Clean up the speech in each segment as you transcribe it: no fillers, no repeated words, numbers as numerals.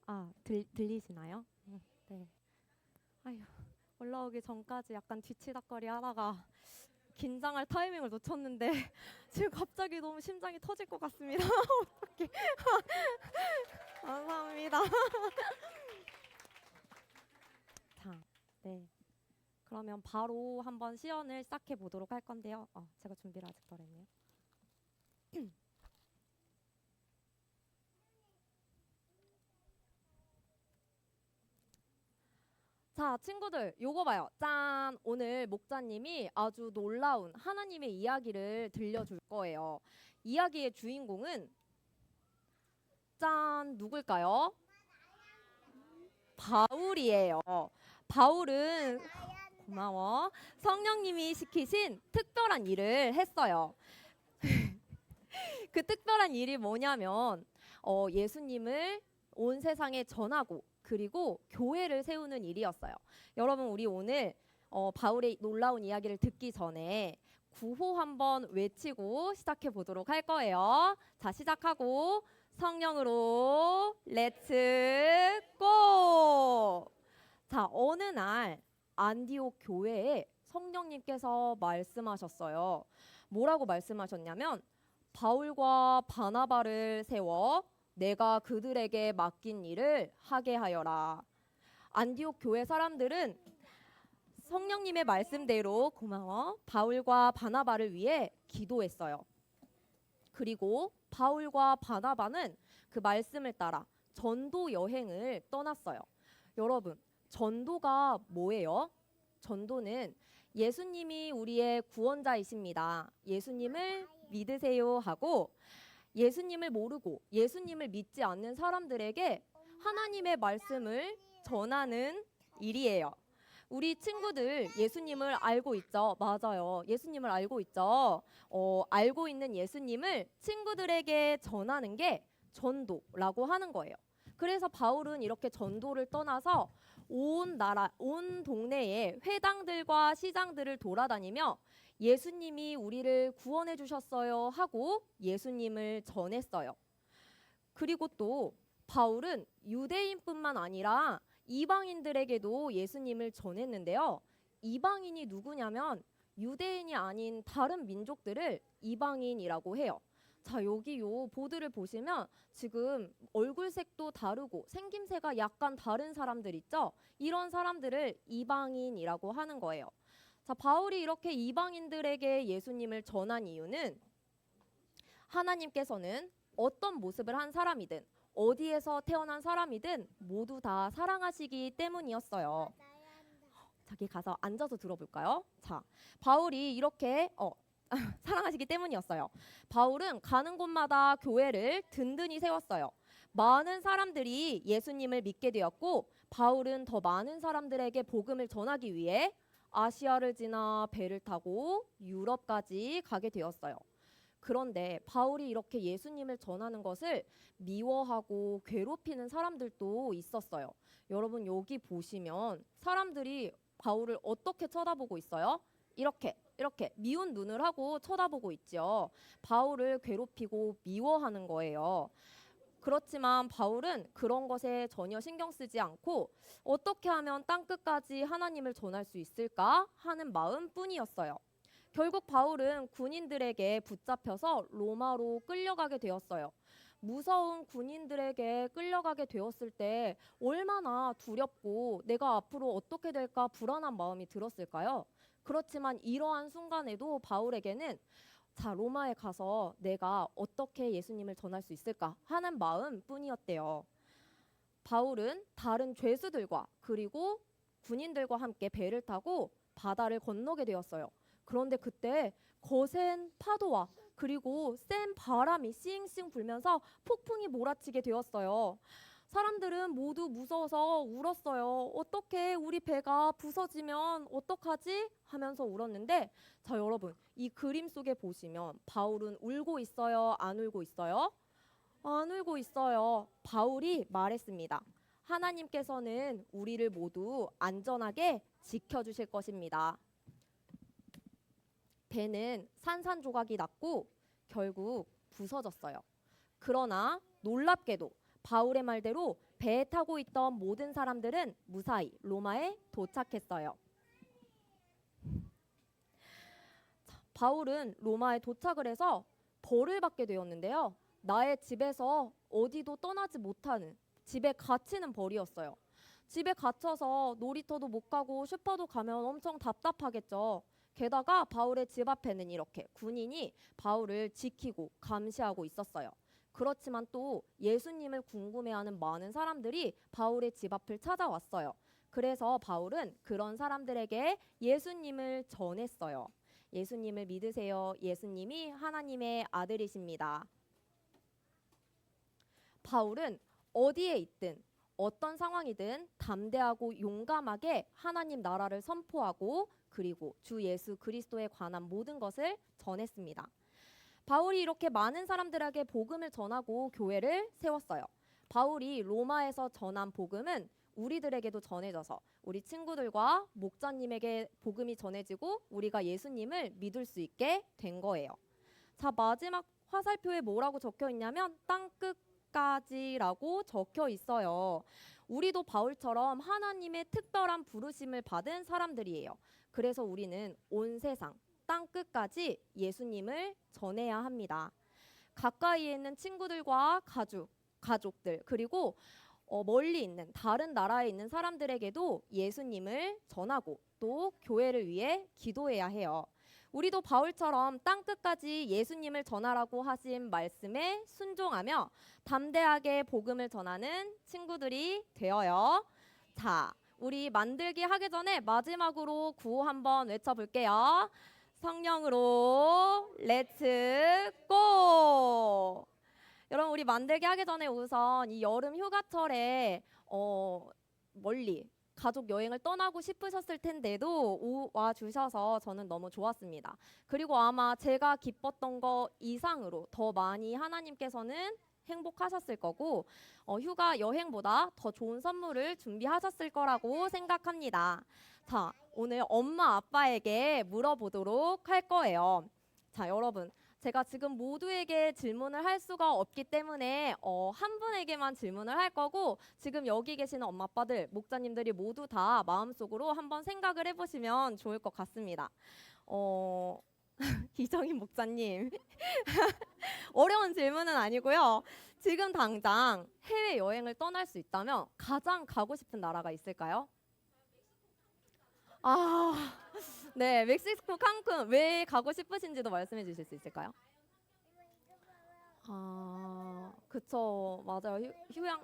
아, 들리시나요? 네. 아휴, 올라오기 전까지 약간 뒤치다꺼리 하다가 긴장할 타이밍을 놓쳤는데 지금 갑자기 너무 심장이 터질 것 같습니다. 어떡해. 감사합니다. 자, 네. 그러면 바로 한번 시연을 시작해 보도록 할 건데요. 제가 준비를 아직 덜 했네요. 자, 친구들, 요거 봐요. 짠! 오늘 목자님이 아주 놀라운 하나님의 이야기를 들려줄 거예요. 이야기의 주인공은 짠! 누굴까요? 바울이에요. 바울은 고마워. 성령님이 시키신 특별한 일을 했어요. 그 특별한 일이 뭐냐면 예수님을 온 세상에 전하고 그리고 교회를 세우는 일이었어요. 여러분 우리 오늘 바울의 놀라운 이야기를 듣기 전에 구호 한번 외치고 시작해 보도록 할 거예요. 자, 시작하고 성령으로 렛츠 고! 자, 어느 날 안디옥 교회에 성령님께서 말씀하셨어요. 뭐라고 말씀하셨냐면 바울과 바나바를 세워 내가 그들에게 맡긴 일을 하게 하여라. 안디옥 교회 사람들은 성령님의 말씀대로 고마워. 바울과 바나바를 위해 기도했어요. 그리고 바울과 바나바는 그 말씀을 따라 전도 여행을 떠났어요. 여러분, 전도가 뭐예요? 전도는 예수님이 우리의 구원자이십니다. 예수님을 믿으세요 하고 예수님을 모르고 예수님을 믿지 않는 사람들에게 하나님의 말씀을 전하는 일이에요. 우리 친구들 예수님을 알고 있죠? 맞아요. 예수님을 알고 있죠? 알고 있는 예수님을 친구들에게 전하는 게 전도라고 하는 거예요. 그래서 바울은 이렇게 전도를 떠나서 온 나라, 온 동네의 회당들과 시장들을 돌아다니며 예수님이 우리를 구원해 주셨어요 하고 예수님을 전했어요. 그리고 또 바울은 유대인뿐만 아니라 이방인들에게도 예수님을 전했는데요. 이방인이 누구냐면 유대인이 아닌 다른 민족들을 이방인이라고 해요. 자, 여기 요 보드를 보시면 지금 얼굴색도 다르고 생김새가 약간 다른 사람들 있죠? 이런 사람들을 이방인이라고 하는 거예요. 자, 바울이 이렇게 이방인들에게 예수님을 전한 이유는 하나님께서는 어떤 모습을 한 사람이든 어디에서 태어난 사람이든 모두 다 사랑하시기 때문이었어요. 자기 가서 앉아서 들어볼까요? 자, 바울이 이렇게 사랑하시기 때문이었어요. 바울은 가는 곳마다 교회를 든든히 세웠어요. 많은 사람들이 예수님을 믿게 되었고 바울은 더 많은 사람들에게 복음을 전하기 위해 아시아를 지나 배를 타고 유럽까지 가게 되었어요. 그런데 바울이 이렇게 예수님을 전하는 것을 미워하고 괴롭히는 사람들도 있었어요. 여러분 여기 보시면 사람들이 바울을 어떻게 쳐다보고 있어요? 이렇게 미운 눈을 하고 쳐다보고 있죠. 바울을 괴롭히고 미워하는 거예요. 그렇지만 바울은 그런 것에 전혀 신경 쓰지 않고 어떻게 하면 땅 끝까지 하나님을 전할 수 있을까 하는 마음뿐이었어요. 결국 바울은 군인들에게 붙잡혀서 로마로 끌려가게 되었어요. 무서운 군인들에게 끌려가게 되었을 때 얼마나 두렵고 내가 앞으로 어떻게 될까 불안한 마음이 들었을까요? 그렇지만 이러한 순간에도 바울에게는 자, 로마에 가서 내가 어떻게 예수님을 전할 수 있을까 하는 마음뿐이었대요. 바울은 다른 죄수들과 그리고 군인들과 함께 배를 타고 바다를 건너게 되었어요. 그런데 그때 거센 파도와 그리고 센 바람이 싱싱 불면서 폭풍이 몰아치게 되었어요. 사람들은 모두 무서워서 울었어요. 어떻게 우리 배가 부서지면 어떡하지? 하면서 울었는데 자, 여러분, 이 그림 속에 보시면 바울은 울고 있어요? 안 울고 있어요? 안 울고 있어요. 바울이 말했습니다. 하나님께서는 우리를 모두 안전하게 지켜주실 것입니다. 배는 산산조각이 났고 결국 부서졌어요. 그러나 놀랍게도 바울의 말대로 배에 타고 있던 모든 사람들은 무사히 로마에 도착했어요. 바울은 로마에 도착을 해서 벌을 받게 되었는데요. 나의 집에서 어디도 떠나지 못하는, 집에 갇히는 벌이었어요. 집에 갇혀서 놀이터도 못 가고 슈퍼도 가면 엄청 답답하겠죠. 게다가 바울의 집 앞에는 이렇게 군인이 바울을 지키고 감시하고 있었어요. 그렇지만 또 예수님을 궁금해하는 많은 사람들이 바울의 집 앞을 찾아왔어요. 그래서 바울은 그런 사람들에게 예수님을 전했어요. 예수님을 믿으세요. 예수님이 하나님의 아들이십니다. 바울은 어디에 있든 어떤 상황이든 담대하고 용감하게 하나님 나라를 선포하고 그리고 주 예수 그리스도에 관한 모든 것을 전했습니다. 바울이 이렇게 많은 사람들에게 복음을 전하고 교회를 세웠어요. 바울이 로마에서 전한 복음은 우리들에게도 전해져서 우리 친구들과 목자님에게 복음이 전해지고 우리가 예수님을 믿을 수 있게 된 거예요. 자, 마지막 화살표에 뭐라고 적혀 있냐면 땅끝까지라고 적혀 있어요. 우리도 바울처럼 하나님의 특별한 부르심을 받은 사람들이에요. 그래서 우리는 온 세상 땅끝까지 예수님을 전해야 합니다. 가까이에 있는 친구들과 가족들 그리고 멀리 있는 다른 나라에 있는 사람들에게도 예수님을 전하고 또 교회를 위해 기도해야 해요. 우리도 바울처럼 땅끝까지 예수님을 전하라고 하신 말씀에 순종하며 담대하게 복음을 전하는 친구들이 되어요. 자, 우리 만들기 하기 전에 마지막으로 구호 한번 외쳐볼게요. 성령으로 렛츠 고! 여러분 우리 만들기 하기 전에 우선 이 여름 휴가철에 멀리 가족 여행을 떠나고 싶으셨을 텐데도 와 주셔서 저는 너무 좋았습니다. 그리고 아마 제가 기뻤던 거 이상으로 더 많이 하나님께서는 행복하셨을 거고 휴가 여행보다 더 좋은 선물을 준비하셨을 거라고 생각합니다. 자, 오늘 엄마 아빠에게 물어보도록 할 거예요. 자, 여러분 제가 지금 모두에게 질문을 할 수가 없기 때문에 한 분에게만 질문을 할 거고 지금 여기 계시는 엄마 아빠들, 목자님들이 모두 다 마음속으로 한번 생각을 해보시면 좋을 것 같습니다. 이정인 목자님 어려운 질문은 아니고요. 지금 당장 해외여행을 떠날 수 있다면 가장 가고 싶은 나라가 있을까요? 아, 네, 멕시코 칸쿤 왜 가고 싶으신지도 말씀해 주실 수 있을까요? 그쵸. 맞아요.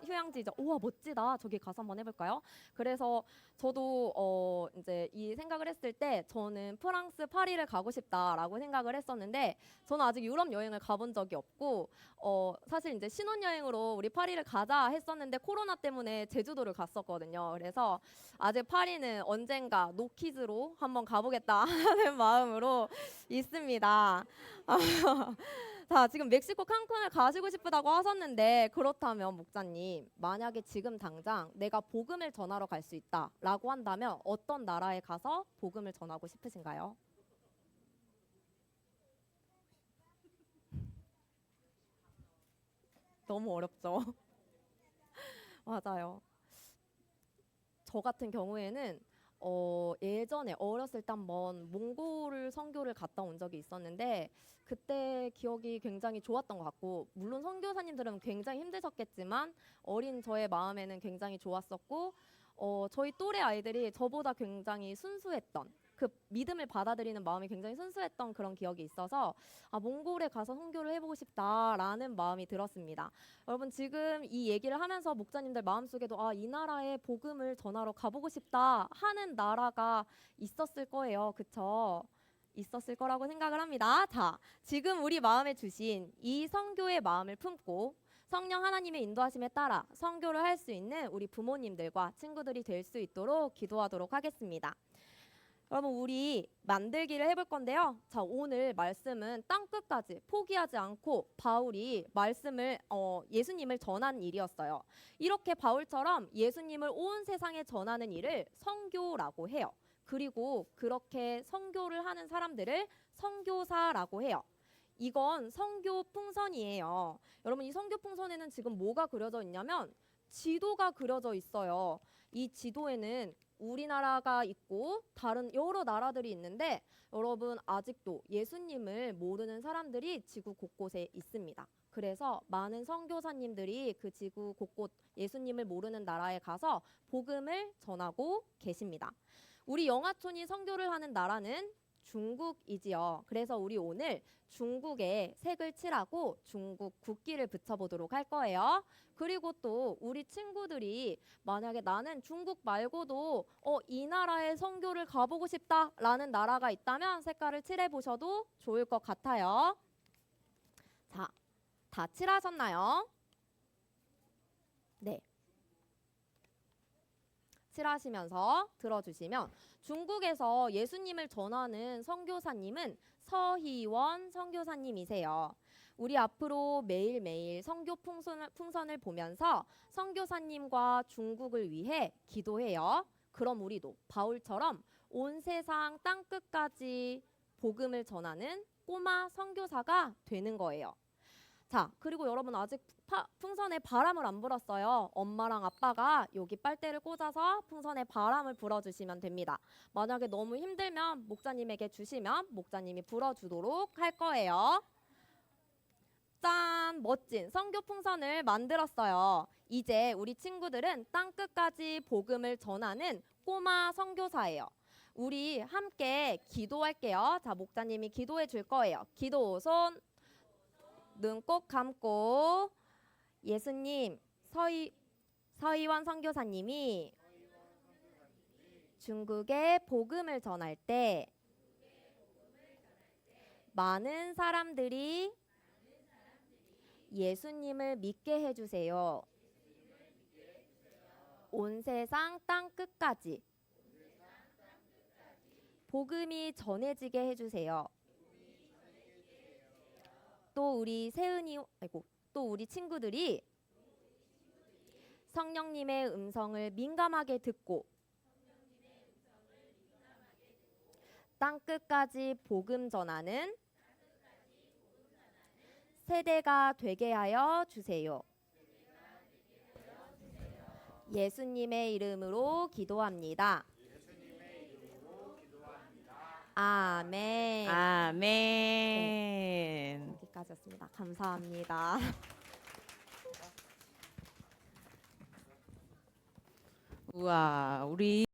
휴양지죠. 우와, 멋지다. 저기 가서 한번 해볼까요? 그래서 저도 이제 이 생각을 했을 때 저는 프랑스 파리를 가고 싶다라고 생각을 했었는데 저는 아직 유럽 여행을 가본 적이 없고 사실 이제 신혼여행으로 우리 파리를 가자 했었는데 코로나 때문에 제주도를 갔었거든요. 그래서 아직 파리는 언젠가 노키즈로 한번 가보겠다 하는 마음으로 있습니다. 자, 지금 멕시코 칸쿤을 가시고 싶다고 하셨는데 그렇다면 목사님, 만약에 지금 당장 내가 복음을 전하러 갈 수 있다라고 한다면 어떤 나라에 가서 복음을 전하고 싶으신가요? 너무 어렵죠. 맞아요. 저 같은 경우에는 예전에 어렸을 때 한번 몽골 선교를 갔다 온 적이 있었는데 그때 기억이 굉장히 좋았던 것 같고 물론 선교사님들은 굉장히 힘드셨겠지만 어린 저의 마음에는 굉장히 좋았었고 저희 또래 아이들이 저보다 굉장히 순수했던 그 믿음을 받아들이는 마음이 굉장히 순수했던 그런 기억이 있어서 몽골에 가서 선교를 해보고 싶다라는 마음이 들었습니다. 여러분 지금 이 얘기를 하면서 목자님들 마음속에도 이 나라에 복음을 전하러 가보고 싶다 하는 나라가 있었을 거예요. 그쵸? 있었을 거라고 생각을 합니다. 자, 지금 우리 마음에 주신 이 선교의 마음을 품고 성령 하나님의 인도하심에 따라 선교를 할 수 있는 우리 부모님들과 친구들이 될 수 있도록 기도하도록 하겠습니다. 여러분 우리 만들기를 해볼 건데요. 자, 오늘 말씀은 땅끝까지 포기하지 않고 바울이 말씀을 예수님을 전한 일이었어요. 이렇게 바울처럼 예수님을 온 세상에 전하는 일을 선교라고 해요. 그리고 그렇게 선교를 하는 사람들을 선교사라고 해요. 이건 성교 풍선이에요. 여러분 이 성교 풍선에는 지금 뭐가 그려져 있냐면 지도가 그려져 있어요. 이 지도에는 우리나라가 있고 다른 여러 나라들이 있는데 여러분 아직도 예수님을 모르는 사람들이 지구 곳곳에 있습니다. 그래서 많은 선교사님들이 그 지구 곳곳 예수님을 모르는 나라에 가서 복음을 전하고 계십니다. 우리 영아촌이 선교를 하는 나라는 중국이지요. 그래서 우리 오늘 중국에 색을 칠하고 중국 국기를 붙여보도록 할 거예요. 그리고 또 우리 친구들이 만약에 나는 중국 말고도 이 나라에 선교를 가보고 싶다라는 나라가 있다면 색깔을 칠해 보셔도 좋을 것 같아요. 자, 다 칠하셨나요? 네. 칠하시면서 들어주시면 중국에서 예수님을 전하는 선교사님은 서희원 선교사님이세요. 우리 앞으로 매일매일 선교 풍선을 보면서 선교사님과 중국을 위해 기도해요. 그럼 우리도 바울처럼 온 세상 땅끝까지 복음을 전하는 꼬마 선교사가 되는 거예요. 자, 그리고 여러분 아직 풍선에 바람을 안 불었어요. 엄마랑 아빠가 여기 빨대를 꽂아서 풍선에 바람을 불어주시면 됩니다. 만약에 너무 힘들면 목사님에게 주시면 목사님이 불어주도록 할 거예요. 짠! 멋진 선교 풍선을 만들었어요. 이제 우리 친구들은 땅끝까지 복음을 전하는 꼬마 선교사예요. 우리 함께 기도할게요. 자, 목사님이 기도해 줄 거예요. 기도 손. 눈 꼭 감고 예수님 서희원 선교사님이 중국에 복음을 전할 때 많은 사람들이 예수님을 믿게 해주세요. 온 세상 땅 끝까지 복음이 전해지게 해주세요. 또 우리 친구들이 성령님의 음성을 민감하게 듣고 땅 끝까지 복음 전하는 세대가 되게 하여 주세요. 예수님의 이름으로 기도합니다. 아멘. 아멘. 네, 여기까지였습니다. 감사합니다. 우와, 우리